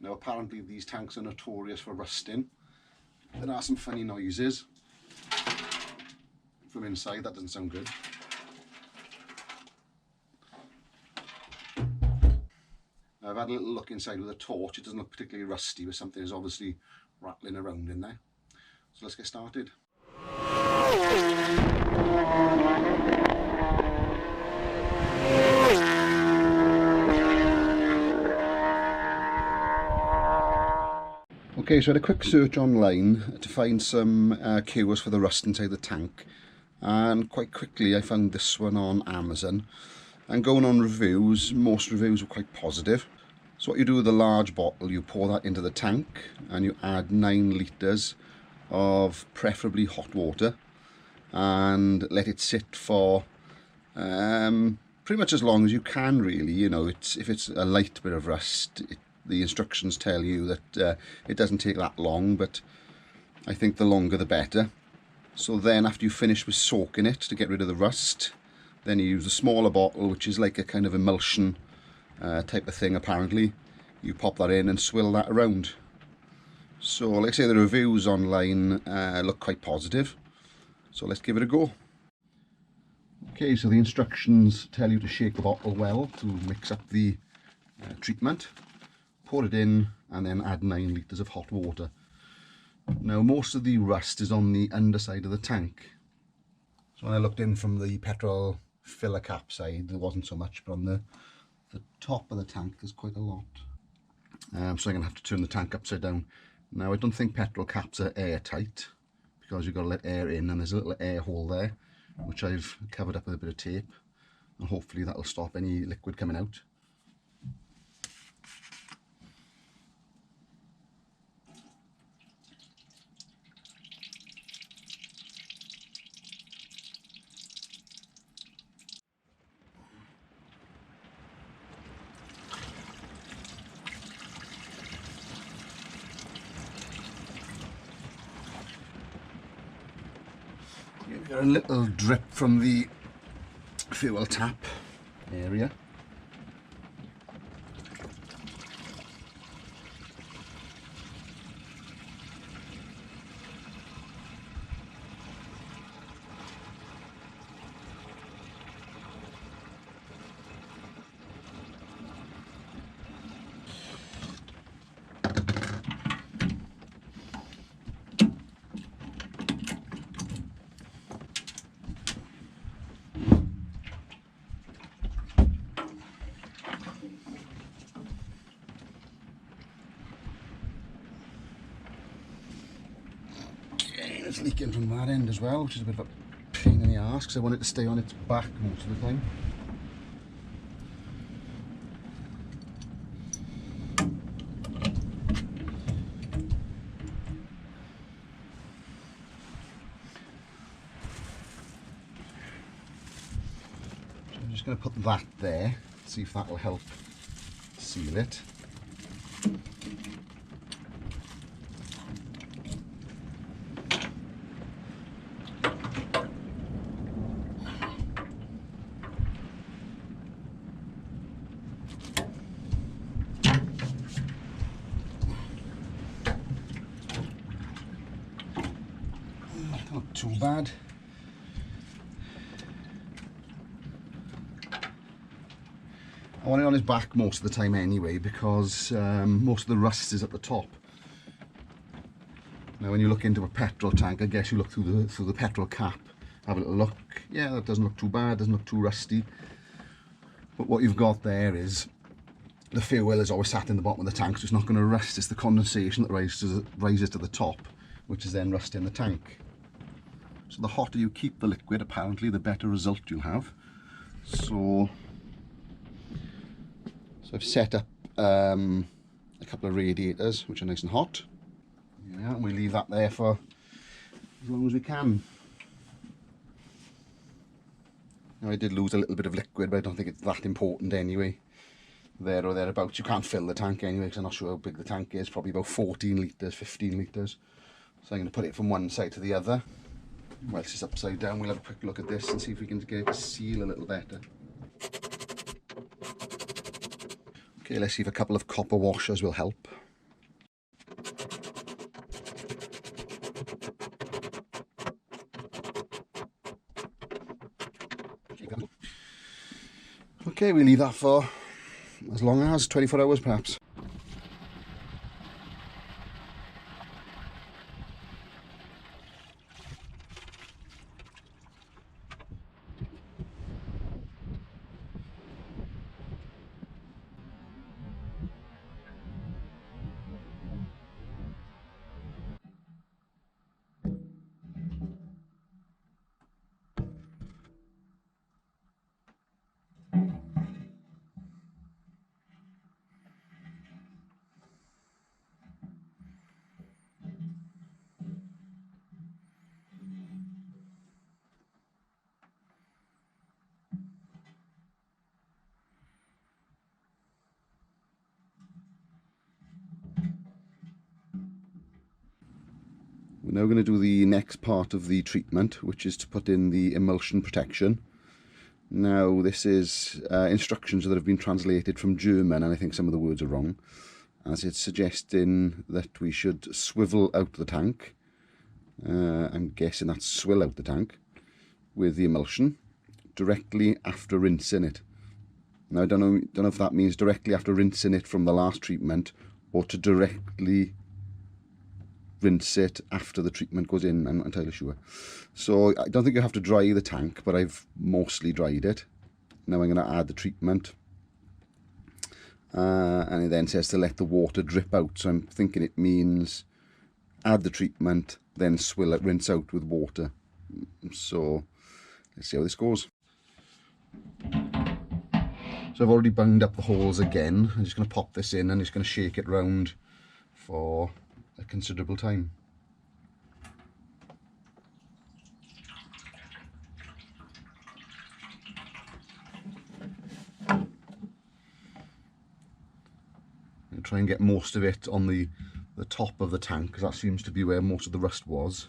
Now apparently these tanks are notorious for rusting. There are some funny noises from inside, that doesn't sound good. Now I've had a little look inside with a torch. It doesn't look particularly rusty, but something is obviously rattling around in there. So let's get started. Okay, so I had a quick search online to find some cures for the rust inside the tank, and quite quickly I found this one on Amazon. And going on reviews, most reviews were quite positive. So what you do with a large bottle, you pour that into the tank and you add 9 litres of preferably hot water and let it sit for pretty much as long as you can, really. You know, if it's a light bit of rust, the instructions tell you that it doesn't take that long, but I think the longer the better. So then after you finish with soaking it to get rid of the rust, then you use a smaller bottle, which is like a kind of emulsion type of thing apparently. You pop that in and swill that around. So like I say, the reviews online look quite positive, so let's give it a go. Okay, so the instructions tell you to shake the bottle well to mix up the treatment. Pour it in and then add 9 litres of hot water. Now most of the rust is on the underside of the tank. So when I looked in from the petrol filler cap side, there wasn't so much, but on the top of the tank there's quite a lot. So I'm going to have to turn the tank upside down. Now I don't think petrol caps are airtight, because you've got to let air in, and there's a little air hole there, which I've covered up with a bit of tape, and hopefully that'll stop any liquid coming out. You've got a little drip from the fuel tap area. It's leaking from that end as well, which is a bit of a pain in the arse because I want it to stay on its back most of the time. So I'm just going to put that there, see if that will help seal it. Not too bad. I want it on his back most of the time anyway, because most of the rust is at the top. Now when you look into a petrol tank, I guess you look through the petrol cap, have a little look. Yeah, that doesn't look too bad, doesn't look too rusty. But what you've got there is the fuel is always sat in the bottom of the tank, so it's not going to rust. It's the condensation that rises to the top, which is then rusting the tank. So the hotter you keep the liquid, apparently, the better result you'll have. So I've set up a couple of radiators, which are nice and hot. Yeah, and we leave that there for as long as we can. Now I did lose a little bit of liquid, but I don't think it's that important anyway. There or thereabouts. You can't fill the tank anyway, because I'm not sure how big the tank is. Probably about 14 litres, 15 litres. So I'm going to put it from one side to the other. Whilst it's upside down, we'll have a quick look at this and see if we can get it to seal a little better. Okay, let's see if a couple of copper washers will help. Okay, we leave that for as long as 24 hours perhaps. We're now going to do the next part of the treatment, which is to put in the emulsion protection. Now this is instructions that have been translated from German, and I think some of the words are wrong, as it's suggesting that we should swivel out the tank. I'm guessing that's swill out the tank with the emulsion directly after rinsing it. Now I don't know if that means directly after rinsing it from the last treatment or to directly rinse it after the treatment goes in. I'm not entirely sure. So I don't think you have to dry the tank, but I've mostly dried it. Now I'm going to add the treatment, and it then says to let the water drip out, so I'm thinking it means add the treatment, then swill it, rinse out with water. So let's see how this goes. So I've already bunged up the holes again. I'm just going to pop this in and just going to shake it round for a considerable time. And try and get most of it on the top of the tank, because that seems to be where most of the rust was.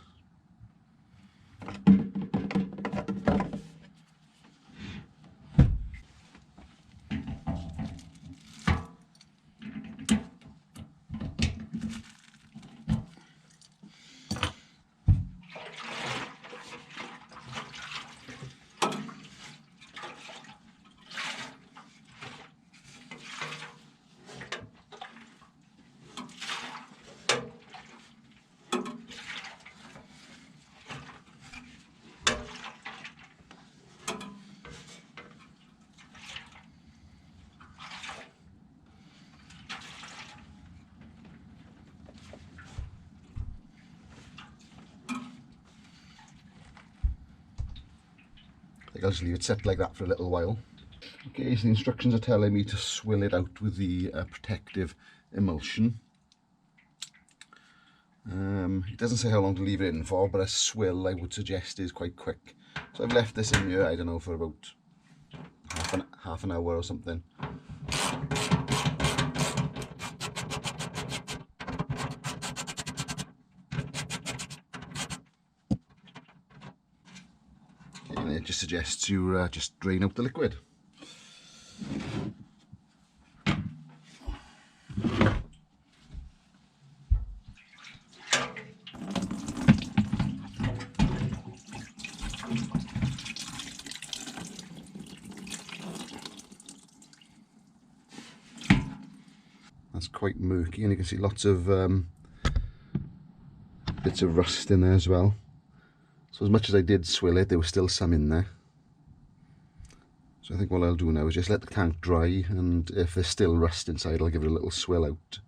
I'll just leave it set like that for a little while. Okay, so the instructions are telling me to swill it out with the protective emulsion. It doesn't say how long to leave it in for, but a swill I would suggest is quite quick. So I've left this in here, I don't know, for about half an hour or something. And it just suggests you just drain out the liquid. That's quite murky, and you can see lots of bits of rust in there as well. So as much as I did swill it, there was still some in there. So I think what I'll do now is just let the tank dry, and if there's still rust inside, I'll give it a little swill out.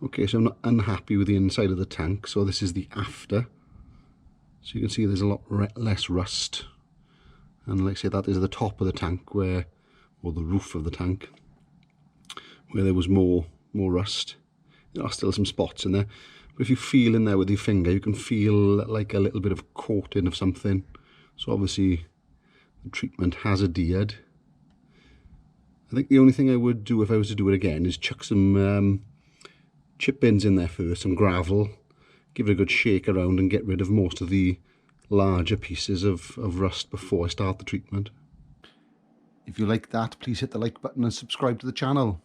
Okay, so I'm not unhappy with the inside of the tank, so this is the after. So you can see there's a lot less rust. And like I say, that is the top of the tank, or the roof of the tank, where there was more rust. There are still some spots in there. But if you feel in there with your finger, you can feel like a little bit of coating of something. So obviously the treatment has adhered. I think the only thing I would do if I was to do it again is chuck some chip bins in there first, some gravel, give it a good shake around and get rid of most of the larger pieces of rust before I start the treatment. If you like that, please hit the like button and subscribe to the channel.